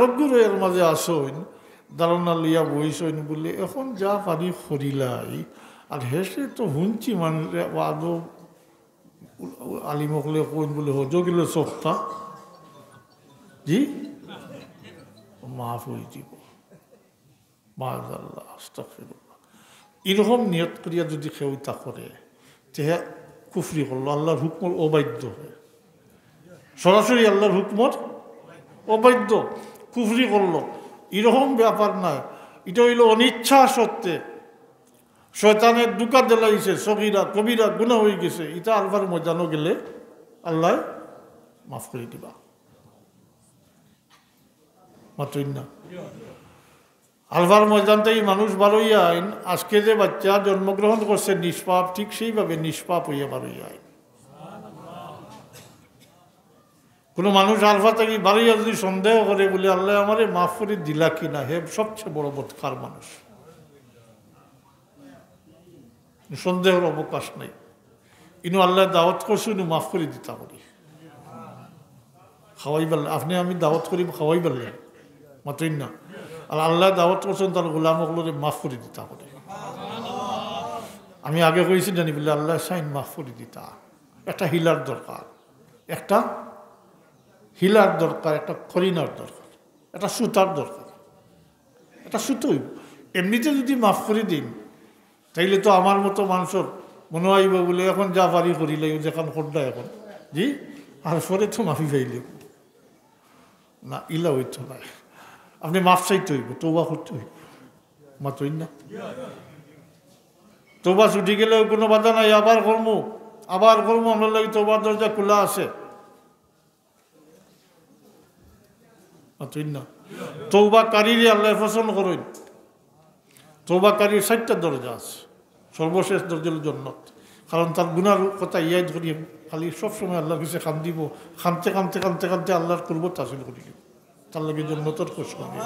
আরবগুলো এর মাঝে আসইন দারুণা লিয়া বইসইন বলে এখন যা পারি করিলাই আর হেসে তো শুনছি মানুষ আদৌ আলিমকলে কইন বলে হজ গেলে সপ্তাহ জি মাফ হয়ে যাব মাআল্লাহ আস্তাগফিরুল্লাহ এরকম নিয়ত করিয়া যদি কেউ তা করে তেহে কুফরি করলো আল্লাহর হুকমর অবাধ্য হয় সরাসরি আল্লাহর হুকমর অবাধ্য কুফরি করলো এরকম ব্যাপার না এটা হইল অনিচ্ছা সত্ত্বে শয়তানের দুকা দিলাইছে সগীরা কবিরা গুনাহ হয়ে গেছে এটা আলবার মজানো গেলে আল্লাহ মাফ করে দিবা মাত্রই না আলবার ময়দানটাই মানুষ বারোই আইন আজকে যে বাচ্চা জন্মগ্রহণ করছে নিষ্পাপ ঠিক সেইভাবে নিষ্পাপ হইয়া বারোই আইন কোনো মানুষ আলফা থেকে বারোইয়া যদি সন্দেহ করে বলে আল্লাহ আমারে মাফ করে দিলা কিনা হে সবচেয়ে বড় বৎকার মানুষ সন্দেহের অবকাশ নেই ইনু আল্লাহ দাওয়াত করছো ইনু মাফ করে দিতা করি খাওয়াই পারলে আপনি আমি দাওয়াত করি খাওয়াই পারলে মাত্রই না আর আল্লাহ দাওয়াত করছেন তার গোলামগুলোরে মাফ করে দিতা করে আমি আগে কইছি জানি বলে আল্লাহ সাইন মাফ করে দিতা একটা হিলার দরকার একটা হিলার দরকার একটা করিনার দরকার একটা সুতার দরকার একটা সুতোই এমনিতে যদি মাফ করে দিন তাইলে তো আমার মতো মানুষের মনে হইব বলে এখন যা পারি করিলে যেখান খোদ্দা এখন জি আর পরে তো মাফি পাইলে না ইলা হইতো না আপনি মাফ চাইতে হইব তৌবা করতে হইব মাত্রই না তৌবা ছুটি গেলেও কোনো বাধা নাই আবার করবো আমরা লাগে তৌবার দরজা খোলা আছে মাত্রই না তৌবাকারীরে আল্লাহ পছন্দ করেন তৌবাকারীর 60টা দরজা আছে সর্বশেষ দরজার জন্নত কারণ তার গুনার কথা ইয়াদ করি খালি সবসময় আল্লাহর কাছে কান্দিব কানতে কানতে কানতে কানতে আল্লাহর কুরবত হাসিল করি তার লাগে জন্নতর খোঁজ করি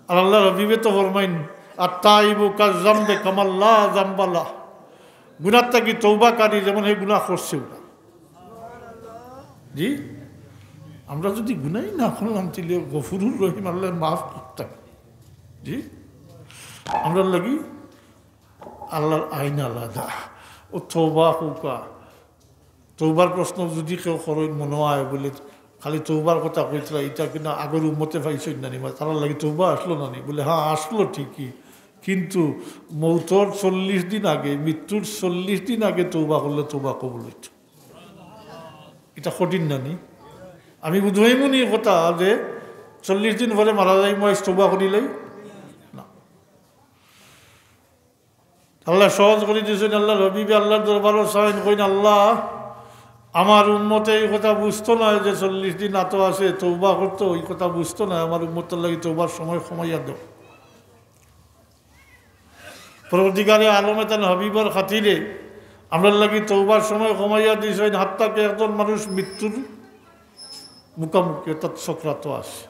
আর আল্লাহ রবিবে তো ফরমাইন আর তাইবু কাজাম্বে কামাল্লা জাম্বালা গুনার থাকি তৌবাকারী যেমন এই গুনাহ করছে ওরা জি আমরা যদি গুনাই না করলাম তাহলে গফুরুর রহিম আল্লাহ মাফ করতাম জি আমরা লাগি আল্লাহর আইন আলাদা ও তৌবা হুকা তৌবার প্রশ্ন যদি কেউ করেন মনে হয় বলে খালি তৌবার কথা কইতরা এটা কিনা আগের উম্মতে পাইছেন না নিবা তারা লাগে তৌবা আসলো না নি বলে হ্যাঁ আসলো ঠিকই কিন্তু মৌতর 40 দিন আগে মৃত্যুর 40 দিন আগে তৌবা করলে তৌবা কবুল হইত এটা কঠিন না নি আমি বুঝাই মনি কথা যে 40 দিন পরে মারা যাই মই তৌবা করিলাই না আল্লাহ সহজ করে দিয়েছেন আল্লাহ রবিবে আল্লাহর দরবারও সাইন কইন আল্লাহ আমার উম্মতে এই কথা বুঝতো না যে 40 দিন আতো আছে তৌবা করতো ওই কথা বুঝতো না আমার উম্মতের লাগি তৌবার সময় কমাইয়া দাও পরবর্তীকালে আলমে তান হাবিবর খাতিরে আমরা লাগি তৌবার সময় কমাইয়া দিয়েছেন হাত্তাকে একজন মানুষ মৃত্যুর মুখামুখি অর্থাৎ সকরাত আসে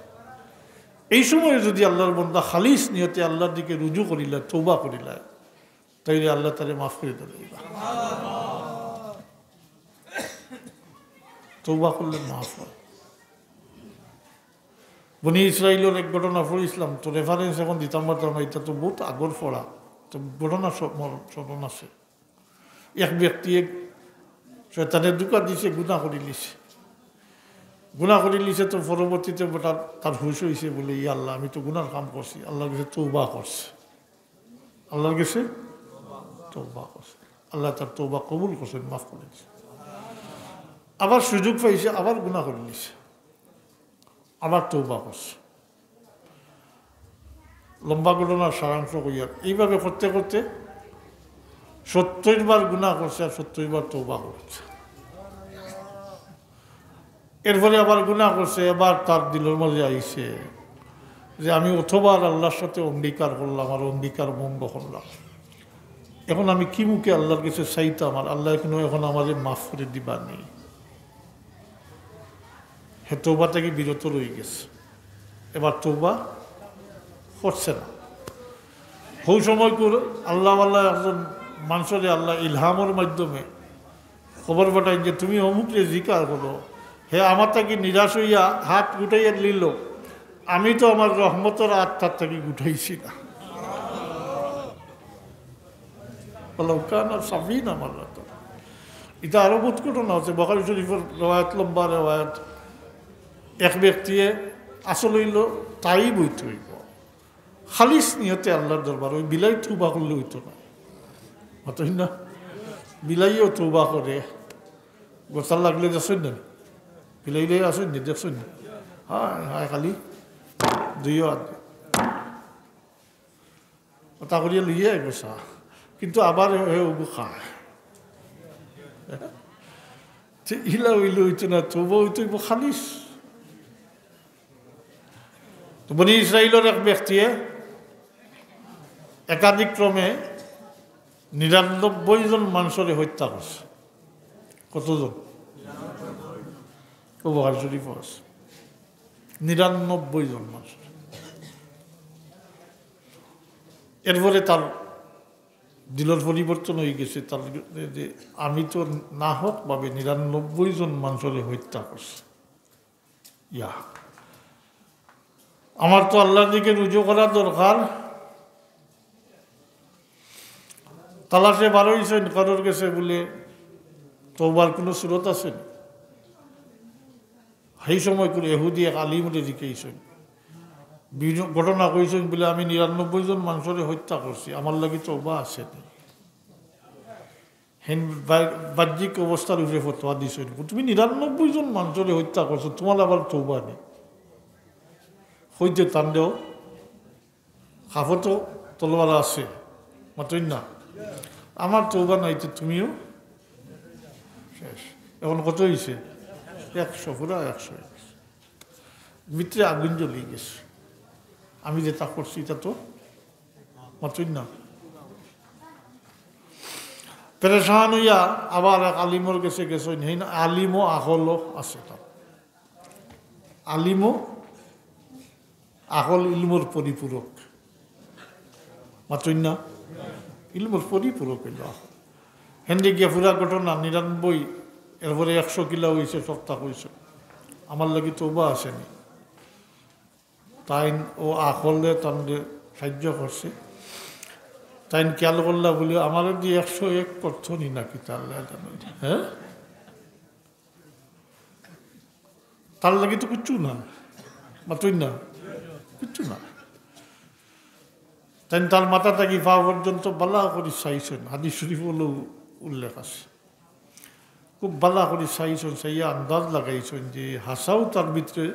এই সময় যদি আল্লাহর বন্দা খালিস নিয়তে আল্লাহর দিকে রুজু করিলা তৌবা করিলা তাইলে আল্লাহ তারে মাফ করে দিবা তৌবা করলে মাফ হয় বনি ইসরাইলের এক ঘটনা পড়েছিলাম তো রেফারেন্স এখন দিতাম পারতাম না এটা তো বহুত আগর পড়া তো ঘটনা স্মরণ আছে এক ব্যক্তি এক শয়তানের দুকা দিছে গুনাহ করে লিছে তো পরবর্তীতে তার হুশ হয়েছে বলে ইয়া আল্লাহ আমি তো গুনার কাম করছি আল্লাহর কাছে তৌবা করছে আল্লাহর কাছে তৌবা করছে আল্লাহ তার তৌবা কবুল করছেন মাফ করে দিছে আবার সুযোগ পাইছে আবার গুনাহ করে লিছে আবার তৌবা করছে লম্বা ঘটনার সারাংশ কইয়ার এইভাবে করতে করতে 70 বার গুনাহ করছে আর 70 বার তৌবা করছে এরপরে আবার গুনাহ করছে এবার তার দিলের মধ্যে আইছে যে আমি অথবার আল্লাহর সাথে অঙ্গীকার করলাম আর অঙ্গীকার ভঙ্গ করলাম এখন আমি কি মুখে আল্লাহর কাছে চাইতাম আর আল্লাহ এখন আমাদের মাফ করে দিবার নেই হে তৌবা থেকে বিরত রয়ে গেছে এবার তৌবা করছে না ওই সময় করে আল্লাহ একজন মানুষের আল্লাহ ইলহামের মাধ্যমে খবর পাঠাই যে তুমি অমুকরে জিকার করো হে আমার তাকে নিরাশ হইয়া হাত গুটাইয়া নিল আমি তো আমার রহমতের আত্মার থেকে উঠাইছি না সাফিন আমার রাত এটা আরো বোধ ঘটনা আছে বখারি শরীফের রেওয়ায়াত লম্বা রেওয়ায়াত এক ব্যক্তিয়ে আসলে হইল তাই বইতে হইব খালিস নিয়তে আল্লাহর দরবার ওই বিলাই তৌবা করলে হইতো না হতই না বিলাইও তৌবা করে গোসাল লাগলে দেখছেন না বিলাইলে আসেন নি দেখছেন না হ্যাঁ হ্যাঁ খালি দুইও কথা করিয়া লইয়ে গোসা কিন্তু আবার ওগু খায় ইলা হইলে হইতো না তৌবা হইতো খালিস তো বনি ইসরায়েলের এক ব্যক্তিয়ে একাধিক্রমে ৯৯ জন মানুষরে হত্যা করছে কতজন বুখারী শরীফ আছে ৯৯ জন মানুষ এরপরে তার দিলের পরিবর্তন হয়ে গেছে তার যে আমি তো না হোক ভাবে ৯৯ জন মানুষরে হত্যা করছে ইয়া আমার তো আল্লাহর দিকে রুজু করা দরকার তালাশে বার হয়েছেন কারোর গেছে বলে তওবার কোনো সুরত আছে সেই সময় করে এহুদি এক আলিমরে জিকেছেন ঘটনা কইছেন বলে আমি ৯৯ জন মানুষরে হত্যা করছি আমার লাগি তওবা আছে হেন বাহ্যিক অবস্থার উপরে ফতোয়া দিছেন তুমি ৯৯ জন মানুষরে হত্যা করছো তোমার আবার তওবা নেই হইতে তান্ডেও হাফতো তলওয়ালা আছে মাতই না আমার তৌবা নাইতে তুমিও শেষ এখন কত হয়েছে ১০০ পুরা ১০০ ভিতরে আগুন জ্বলে গেছে আমি যেটা করছি এটা তো মাতই না পেরেশান হইয়া আবার এক আলিমর গেছে গেছে আলিমও আহলও আছে তার আলিমও আহল ইলমর পরিপূরক মাতই না ইলমর পরিপূরক হইল হেন্দি গিয়া পুরা ঘটনা ৯৯ এরপরে ১০০ কিলো হয়েছে সপ্তাহ হয়েছে আমার লাগি তওবা আসেনি তাইন ও আহলে তাদের সাহায্য করছে তাইন খেয়াল করলা বলে আমার দিয়ে ১০১ করতো নি নাকি তার হ্যাঁ তার লাগি তো কিচ্ছু না মাতই না কিচ্ছু না তাই তার মাথা থাকি পা পর্যন্ত বালা করে চাইছেন হাদিস শরীফ হলেও উল্লেখ আছে খুব বালা করে চাইছেন চাইয়া আন্দাজ লাগাইছেন যে হাসাও তার ভিতরে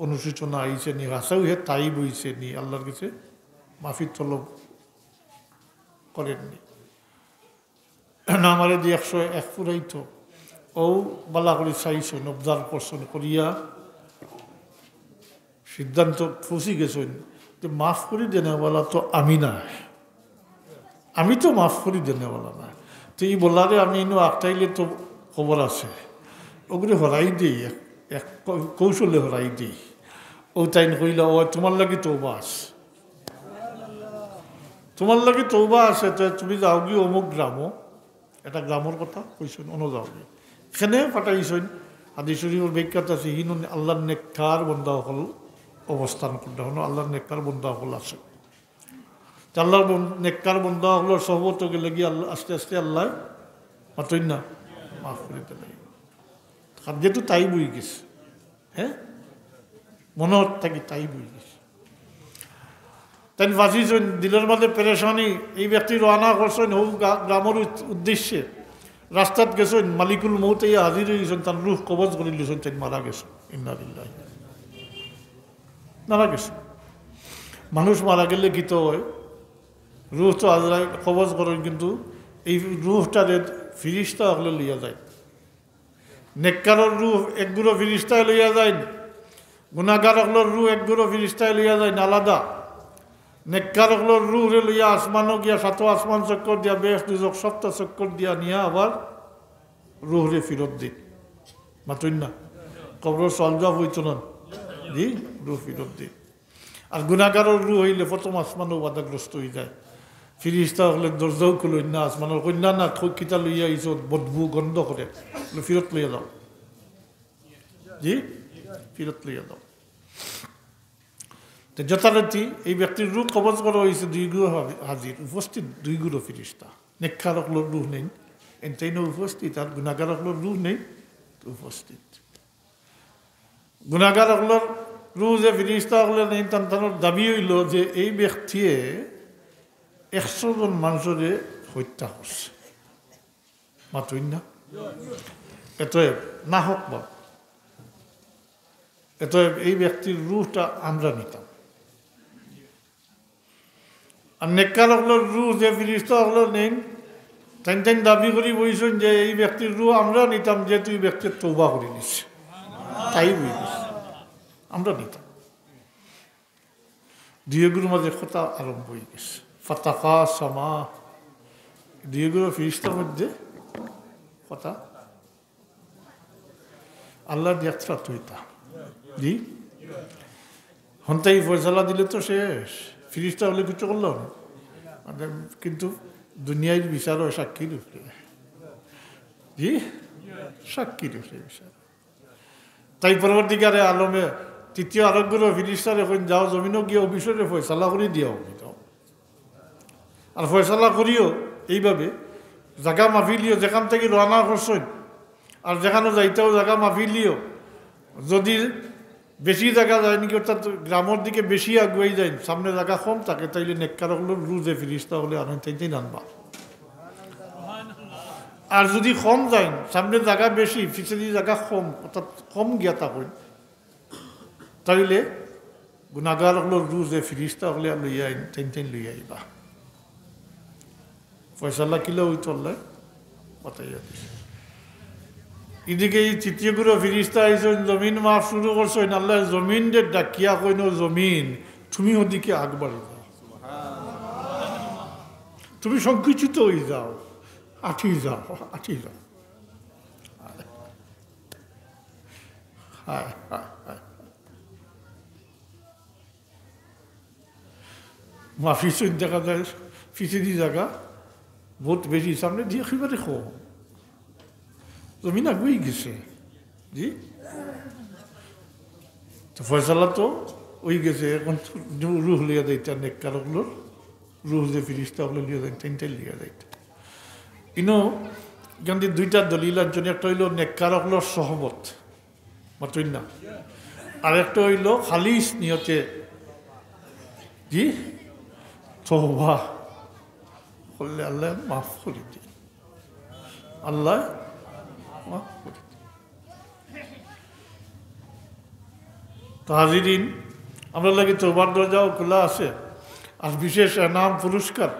অনুসূচনা আইছে নি হাসাও হে তাই বইছে নি আল্লাহর কাছে মাফি তলব করেননি না আমারে দিয়ে ১০১ পুরাইতো ও বালা করে চাইছেন অবজার্ভ করছেন করিয়া সিদ্ধান্ত ফুসি গেছেন যে মাফ করি দেনেওয়ালা তো আমি না আমি তো মাফ করি দেনেওয়ালা না তো এই বলারে আমি ইনো আটটাইলে তো খবর আছে ওগুলো হরাই দিই এক কৌশলে হরাই দিই ও তাই কইলা ও তোমার লাগি তওবা আছে তোমার লাগি তওবা আছে তো তুমি যাও কি অমুক গ্রামও এটা গ্রামের কথা কইছেন অনো যাও কি এখানে পাঠাইছেন হাদিস শরীফের বিখ্যাত আছে হিন আল্লাহর নেককার বান্দা হল অবস্থান করতে হলো আল্লাহর নেককার বান্দা হল আছে আল্লাহর নেককার বান্দা হলো সহবত গেলে গিয়ে আল্লাহ আস্তে আস্তে আল্লাহ মাতই না মাফ করে দিলে যেহেতু তাই বই গেছে হ্যাঁ মনে থাকি তাই বই গেছে তাই বাঁচিয়েছেন দিলের মধ্যে পেরেশানি এই ব্যক্তি রওনা করছেন হোক গ্রামের উদ্দেশ্যে রাস্তাত গেছেন মালিকুল মৌত ইয়া হাজির হয়েছেন তার রুহ কবজ করে লিছেন তাই মারা গেছেন ইন্নালিল্লাহ মারা গেছে মানুষ মারা গেলে গীত হয় রুহ তো আজরাই কবজ করেন কিন্তু এই রুহটা ফিরিস্তা হলে লইয়া যায় নেককারের রুহ একগুলো ফিরিস্তায় লইয়া যায় গুণাগার হলোর রুহ একগুলো ফিরিস্তায় লইয়া যায় আলাদা নেককার হলোর রুহরে লইয়া আসমানও গিয়া ৭ আসমান চক্কর দিয়া বেশ দুজক ৭টা চক্কর দিয়া নিয়া আবার রুহরে ফিরত দিন মাতুন না কবর সলজা হইত না জি রুহ ফিরত দিন আর গুণাগারের রুহ হইলে প্রথম আসমানও বাধাগ্রস্ত হয়ে যায় ফিরিস্তা হলে দরজাও খুলই না আসমানের কন্যা না কিতা লইয়া ইসত বদবু গন্ধ করে ফিরত লইয়া যাও জি ফিরত লইয়া যাও তো যথারীতি এই ব্যক্তির রূপ কবজ করা হয়েছে দুই গুরু হাজির উপস্থিত দুই গুরু ফিরিস্তা নেককারকলোর রূহ নেই এনতেইনও উপস্থিত আর গুণাগারকলোর রূহ নেই উপস্থিত গুণাগারকলোর রূহ যে ফিরিস্তা হলে নেই তার দাবি হইল যে এই ব্যক্তিয়ে 100 জন মানুষরে হত্যা করছে মাতুই না এতএব না হোক বা এতএব এই ব্যক্তির রূহটা আমরা নিতাম আর নেককার হকলোর রূহ যে ফিরিস্তা হকলো নেই টাইন দাবি করি বইছেন যে এই ব্যক্তির রূহ আমরা নিতাম যে তুই ব্যক্তির তৌবা করে নিচ্ছে তাই বুঝিস আমরা নিতাম দুইগুলোর মাঝে কথা আরম্ভ হয়ে গেছে ফাতাকা সামা দুইগুলো ফিরিস্তার মধ্যে কথা আল্লাহর যাত্রা তুইতা জি হন্তাই ফয়সালা দিলে তো শেষ ফিরিস্তা হলে কিছু করলো না কিন্তু দুনিয়ার বিচার হয় সাক্ষীর উপরে জি সাক্ষীর উপরে বিচার তাই পরবর্তীকারে আলমে তৃতীয় আরোগ্য ফিরিস্তার এখন যাও জমিনও গিয়ে অফিসরে ফয়সালা করে দিও আর ফয়সালা করিও এইভাবে জায়গা মাফিলিও যেখান থেকে রওনা করছেন আর যেখানে যাইতেও জায়গা মাফিলিও যদি বেশি জায়গা যায় নাকি অর্থাৎ গ্রামের দিকে বেশি আগুয়াই যায় সামনে জায়গা কম থাকে তাইলে নেককার হলো রুজে ফিরিস্তা হলে আনেন তাইতেই আনবা আর যদি কম যায় সামনে জায়গা বেশি পিছনে জায়গা কম অর্থাৎ কম গিয়া থাকেন তাইলে গুণাগার হলো রুজে ফিরিস্তা হলে লইয়া আইন তাইন লইয়া আইবা ফয়সালা কিলো ওই চললে কথাইয়া দিছে এদিকে এই তৃতীয় গুরু ফিরিস্তা আইসেন জমিন মাফ শুরু করছেন আল্লাহ জমিন যে ডাকিয়া কইন জমিন তুমি ওদিকে আগবাড়ি যাও তুমি সংকুচিত হয়ে যাও আঠি যাও মাফি দেখা যায় ফিসিদি জায়গা বহুত বেশি সামনে দিয়ে একেবারে কম জমিন আগুই গেছে জি তো ফয়সালা তো ওই গেছে এখন রুহ লিয়া যাইতে নেককারকলোর রুহ যে ফিরিস্তা হলো লিয়া যাই তিনটাই লিয়া যাইতে ইনো এখান থেকে দুইটা দলিল আনছনি একটা হইল নেককারকলোর সহমত মাতুই না আর একটা হইল খালিস নিয়তে জি তওবা করলে আল্লাহ মাফ করে দিন আল্লাহ মাফ করে দিন তো হাজিরিন আমরা লাগে তওবার দরজাও খোলা আছে আর বিশেষ এনাম পুরস্কার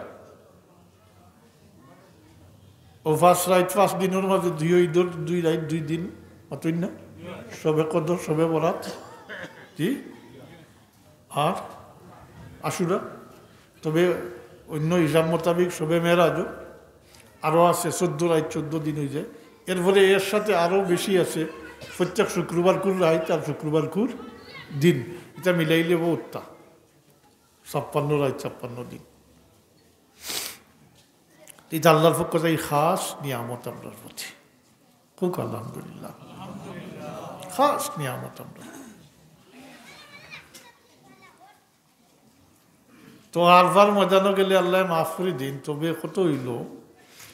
ও ফার্স্ট দিনের মাঝে দুই রাত 2 দিন মাতুই না সবে কদর সবে বরাত জি আর আশুরা তবে অন্য হিসাব মোতাবিক সবে মেরাজও আরও আছে 14 রাত 14 দিন হয়ে যায় এরপরে এর সাথে আরও বেশি আছে প্রত্যেক শুক্রবার কুর রাত আর শুক্রবার কুর দিন এটা মিলাইলে বহুতটা 56 রাত 56 দিন এটা আল্লাহর পক্ষ থেকে খাস নিয়ামত আপনার প্রতি খুব আলহামদুলিল্লাহ খাস নিয়ামত আমরা তো আরবার মজানো গেলে আল্লাহ মাফ করে দিন তবে কত হইল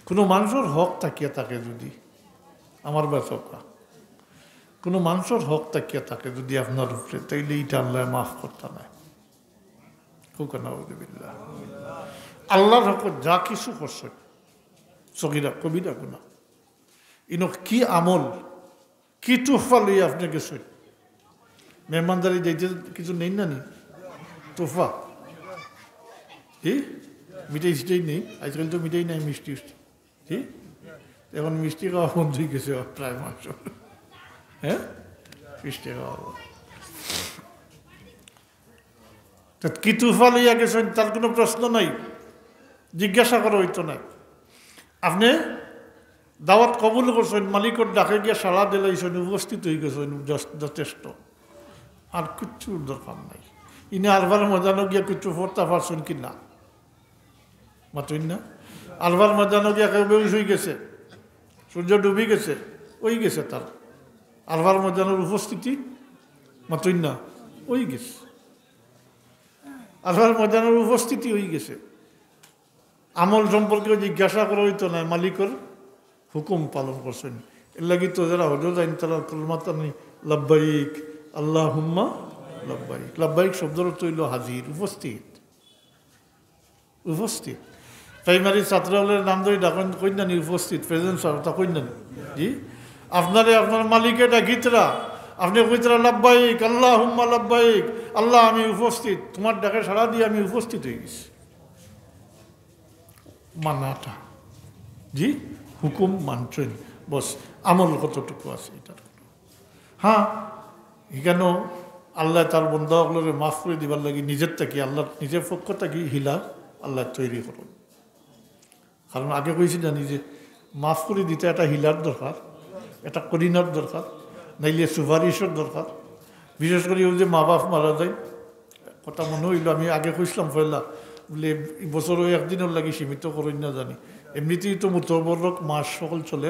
কোনো মানুষের হক তাকিয়ে থাকে যদি আমার বাচকা কোনো মানুষের হক তাকিয়ে থাকে যদি আপনার উপরে তাইলে এইটা আল্লাহ মাফ করতে না আল্লাহর হক যা কিছু করছে সগিরা কবিরা গুণা ইনো কি আমল কি তোফা লইয়া আপনি গেছেন মেহমানদারি যাইতে কিছু নেই না নি তোফা মিঠাই সিটাই নেই আজকাল তো মিঠাই নাই মিষ্টি ঠিক এখন মিষ্টি খাওয়া বন্ধ হয়ে গেছে প্রায় মাংস হ্যাঁ মিষ্টি খাওয়া কি তুফা লইয়া গেছেন তার কোনো প্রশ্ন নাই জিজ্ঞাসা করা হইতো না আপনি দাওয়াত কবুল করছেন মালিকর ডাকে গিয়ে সাড়া দিলাইছেন উপস্থিত হয়ে গেছেন যথেষ্ট আর কিচ্ছু দরকার নাই ইনি আরবার মজানো গিয়া কিচ্ছু ফোরতা পারছেন কি না মাতুন না আলবার মজানো গিয়া কেউ বেউস হয়ে গেছে সূর্য ডুবে গেছে ওই গেছে তার আলবার মজানোর উপস্থিতি মাতুন না ওই গেছে আল্লাহর ময়দানের উপস্থিতি হয়ে গেছে। আমল সম্পর্কে জিজ্ঞাসা করা হইতো না, মালিকের হুকুম পালন করছেন। এর লাগি তো যারা হজর আইন তারা কলমাতানি লাব্বাইক আল্লাহুম্মা লাব্বাইক। লাব্বাইক শব্দের অর্থ হইল হাজির, উপস্থিত। উপস্থিত প্রাইমারি ছাত্র হলের নাম ধরে ডাকেন কইনানি উপস্থিত, প্রেজেন্স তা কইনানি। জি, আপনারে আপনার মালিকে ডাকিতরা, আপনি কইতরা লাব্বাইক আল্লাহুম্মা লাব্বাইক, আল্লাহ আমি উপস্থিত, তোমার ডাকে সাড়া দিয়ে আমি উপস্থিত হয়ে গেছি। মানাটা, জি, হুকুম মানছেন, বস আমল কতটুকু আছে এটার। হ্যাঁ, এখানেও আল্লাহ তার বন্ধাগুলোরে মাফ করে দিবার লাগি নিজের থেকে, আল্লাহ নিজের পক্ষ থেকে হিলা আল্লাহ তৈরি করুন। কারণ আগে কইছি জানি যে মাফ করে দিতে একটা হিলার দরকার, একটা করিনার দরকার, নাইলে সুপারিশের দরকার। বিশেষ করে ওই যে মা বাপ মারা যায়, কথা মনে হইল আমি আগে কইছিলাম পয়লা বলে বছরও একদিনের লাগি সীমিত করেন না জানি। এমনিতেই তো মুতবরক মাস সকল চলে,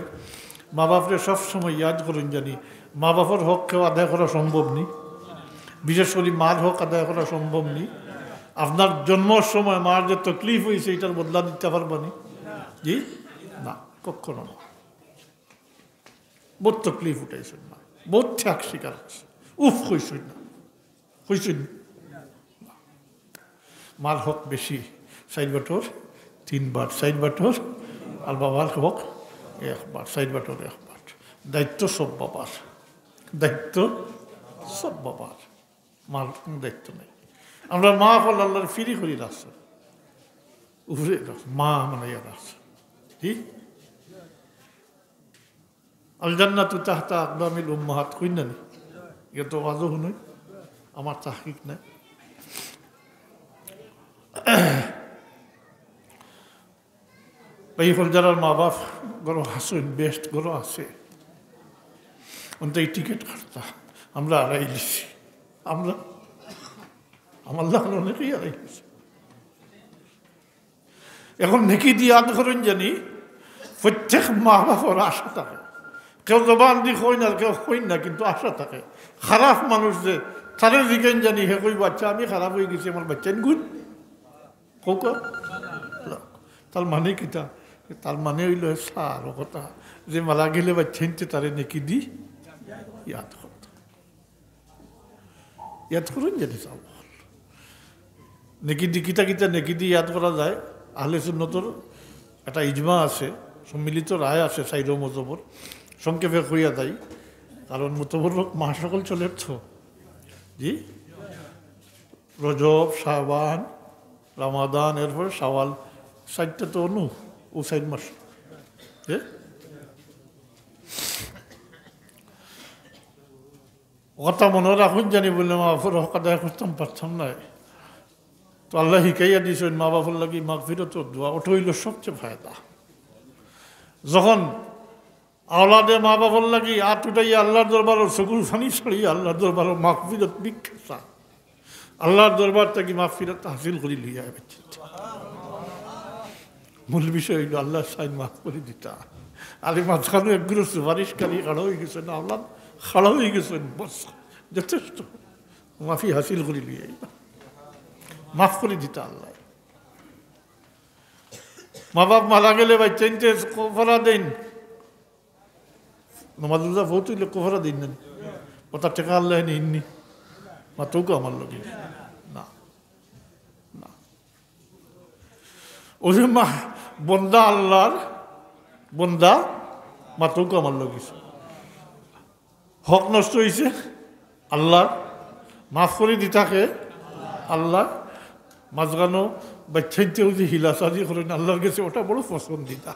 মা বাপরে সবসময় ইয়াদ করেন জানি। মা বাপের হক কেউ আদায় করা সম্ভব নেই, বিশেষ করে মার হক আদায় করা সম্ভব নেই। আপনার জন্মের সময় মার যে তকলিফ হয়েছে এটার বদলা দিতে পারবানি? জি না, কখনো না। বহুত তকলিফ উঠাইছেন না, বহুত ঠ্যাক শিকার হচ্ছে, উফ হইছেন না, হইছেন না। মার হক বেশি, 4 বছর 3 বার, 4 বছর, আর বাবার হক 1 বার, 4 বছর 1 বার। দায়িত্ব সব বাবার, দায়িত্ব সব বাবার, মার কোনো দায়িত্ব নেই। আমরা মা হল আল্লাহর ফিরি করি রাখছে, উপরে মা মানে রাখছে। ঠিক, আল জান্নাতু তাহতা আকদামিল উম্মাহাত কইনানি, এটা তো আজও শুনুই, আমার তাহকিক নাই। এই হল যারা মা বাপ গরো হাসুন বেস্ট গরো আছে, অন্ত এই টিকিট কাটতা আমরা আড়াই দিছি, আমরা আমার লাগানো অনেকেই আড়াই দিছি। এখন নেকি দিয়ে আদ করেন জানি প্রত্যেক মা বাপর আশা থাকে, কেউ জবান দি কই না, কেউ কই না, কিন্তু আশা থাকে। খারাপ মানুষ যে তাদের দিকে জানি হে কই বাচ্চা আমি খারাপ হয়ে গেছি, আমার বাচ্চা গুণ কৌকা, তার মানে কিটা? তার মানে হইল সার কথা যে মারা গেলে বাচ্চা তারে নেকি দি ইয়াদ করত, ইয়াদ করুন জানি সব নেকি দি কিতা কিতা নেকি দি ইয়াদ করা যায়। আহলে সুন্নতর একটা ইজমা আছে, সম্মিলিত রায় আছে সাইর মজবর, সংক্ষেপে কইয়া দেয়, কারণ মুতবরক মাস সকল চলে তো। জি, রজব, শাবান, রমাদান, এরপর শাওয়াল, 4টা তো অনু ও 4 মাস। কথা মনে রাখুন জানি বললে মা বাপর হক আদায় করতাম পারতাম না, তো আল্লাহ শিখাইয়া দিয়েছেন মা বাপর লাগি মাগফিরাত দোয়া, ওটা হইল সবচেয়ে ফায়দা। যখন আওলাদে মা বাবার লাগি আট উঠাইয়া আল্লাহর দরবারের চকুর ফানি ছড়িয়ে আল্লাহর দরবারের মাগফিরাত বিখ্যাত, আল্লাহর দরবার থেকে মাগফিরাত হাসিল করি লিয়া বেঁচে। মূল বিষয় হইল আল্লাহ সাইন মাফ করে দিতা। আরে মাঝখানে একগুলো সুপারিশকারী খাড়া হয়ে গেছেন, আল্লাহ খাড়া হয়ে গেছেন, বস যথেষ্ট মাফি হাসিল করি লিয়ে মাফ করে দিতা আল্লাহ। মা বাপ মারা গেলে ভাই চেনতে কফারা দেন, নমাজুল্লাহ বহুত হইলে কফারা দিন নেন, ওটা টেকা আল্লাহ নিননি মা তোকে আমার লোক না না। ও যে মা বন্দা আল্লাহর বন্দা, মা তোকে আমার লোক হক নষ্ট হয়েছে আল্লাহ মাফ করে দিতাকে আল্লাহ। মাঝখানো বাচ্চাইতেও যে হিলাসাদি করেন আল্লাহর কাছে, ওটা বড় পছন্দিতা,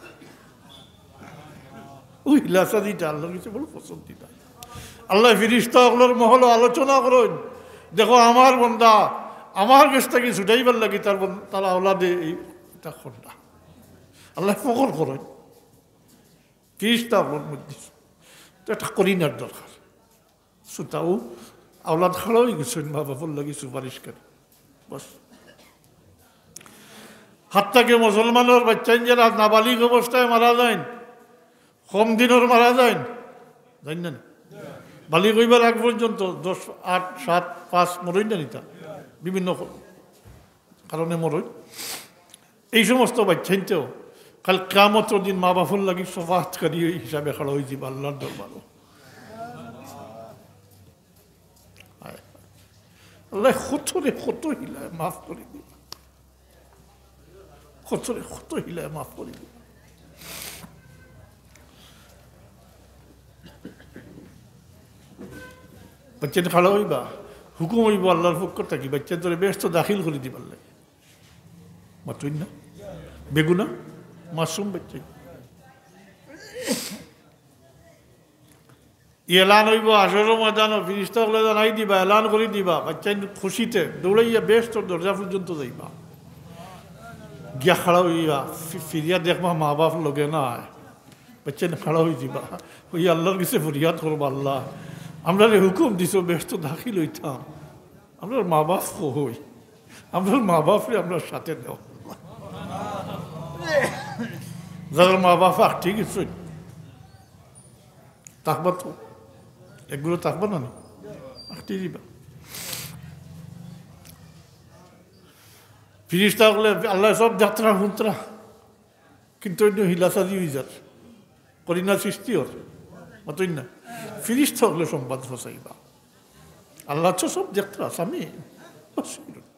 ওই হিলাসাদিটা আল্লাহর কাছে বড় পছন্দিতা। আল্লাহ ফিরিস্তা ওগুলোর মহল আলোচনা করেন, দেখো আমার বন্দা আমার কাছ থেকে ছুটাইবার লাগি তার আওলাদে এইটা খন্ডা, আল্লাহ ফকর করেন ফিরিস্তা ওগুলোর মধ্যে। তো এটা করিনার দরকার, সুতাও আওলাদ খাড়াই গেছেন মা বাপর লাগি সুপারিশ করে, বস। হাত্তাকে মুসলমানের বাচ্চাই যারা নাবালিক অবস্থায় মারা যায়, কম দিনের মারা যায়, জানেন বালিক হইবার আগ পর্যন্ত 10, 8, 7, 5 মরই না নিতা বিভিন্ন কারণে মরই এই সমস্ত বাচ্চাইতেও কাল কিয়ামতের দিন মা বাপুর লাগি শফাআতকারী হিসাবে খাড়া হয়ে যাবে আল্লাহর দরবারে। আল্লাহ খতরে কত হিলায় মাফ করে দিবা, খতরে কত হিলায় মাফ করে দিবা। বাচ্চাটা খাড়া হইবা, হুকুম হইব আল্লাহর পক্ষ থাকি বাচ্চা ধরে বেশ তো দাখিল করে দিবার লাগে। মাতুই না বেগুনা মাসুম বাচ্চা এলান হইব আসর ময়দান ফিরিস্তা হলে জানাই দিবা, এলান করে দিবা, বাচ্চা খুশিতে দৌড়াইয়া বেশ তোর দরজা পর্যন্ত যাইবা, গিয়া খাড়া হইয়া ফিরিয়া দেখবা মা বাপ লগে নাই, বাচ্চা খাড়া হয়ে দিবা, ওই আল্লাহর কাছে ফরিয়াদ করবা, আল্লাহ আমরা হুকুম দিছ বেশ তো দাখিল হইতাম, আমরা মা বাপ হই, আমরা মা বাপরে আমরা সাথে দেও, যারা মা বাপ ঠিক আছে থাকবা তো এগুলো থাকবা না আঁকতে দিবা। ফিরিস্তা বলে আল্লাহ সব যাত্রা হুন্ত্রা কিন্তু হিলাসাদি হয়ে যার করি না সৃষ্টি ওর মতই না, ফিরিস্তা হলে সংবাদ ফসাইবা, আল্লাহ তো সব যাত্রা স্বামী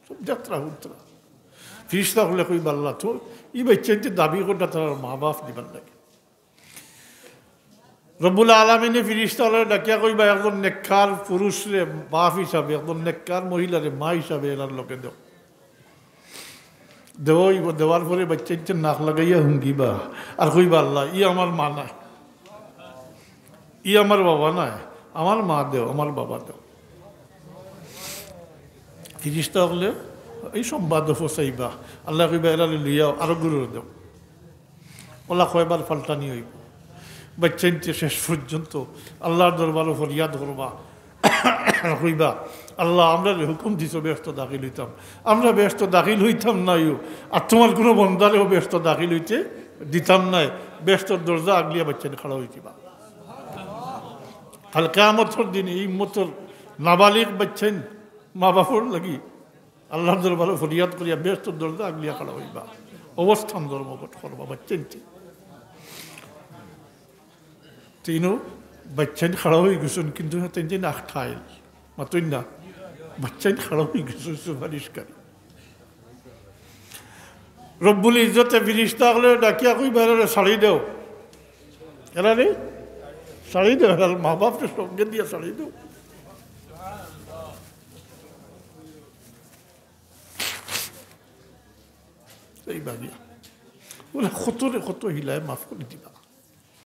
সব যাত্রা হুন্ত্রা, ফিরিস্তা হলে কইবা আল্লাহ তো ই বাচ্চাইতে দাবি করটা তার মা বাপ দিবার লাগে। রব্বুল আলামিনে ফিরিস্তা হলে ডাকিয়া কইবা একজন নেককার পুরুষরে বাপ হিসাবে, একজন নেককার মহিলারে মা হিসাবে এলার লোকে দেও, দেওয়াইব, দেওয়ার পরে বাচ্চাইতে নাক লাগাইয়া হুঙ্গিবা আর কইবা আল্লাহ ই আমার মা নাই, ই আমার বাবা নাই, আমার মা দেও, আমার বাবা দেও। ফিরিস্তা হলে এই সংবাদ ফসাইবা, আল্লাহ কইবা এরা লইয়াও আরো গুরু দেও, ওলা কয়বার পাল্টানি হইব, বাচ্চাইতে শেষ পর্যন্ত আল্লাহর দরবারে ফরিয়াদ করবা, কইবা আল্লাহ আমরা হুকুম দিছ ব্যস্ত দাখিল হইতাম, আমরা ব্যস্ত দাখিল হইতাম নাইও, আর তোমার কোনো বন্ধারেও ব্যস্ত দাখিল হইতে দিতাম নাই, ব্যস্তর দরজা আগলিয়া বাচ্চানে খাড়া হইতিবা। কাল কিয়ামতের দিন এই মতর নাবালিগ বাচ্চান মা বাপর লাগি আল্লাহর দরবারে ফরিয়াদ করিয়া ব্যস্তর দরজা আগলিয়া খাড়া হইবা, অবস্থান ধর্মঘট করবা বাচ্চানটি। তিনও বাচ্চান খাড়া হয়ে গেছেন কিন্তু তিন আখ খাইল মাতই না, বাচ্চান খাড়া হয়ে গেছেন সুপারিশকারী। রব্বুল ইজ্জতে ফিরিস্তা হলে ডাকিয়া কইবা এরা শাড়ি দেও, এরা রে শাড়ি দেও, এরা মা বাপরে সঙ্গে দিয়া শাড়ি দেও। এই বাগিয়া বলে কত রে কত হিলায় মাফ করে দিবা।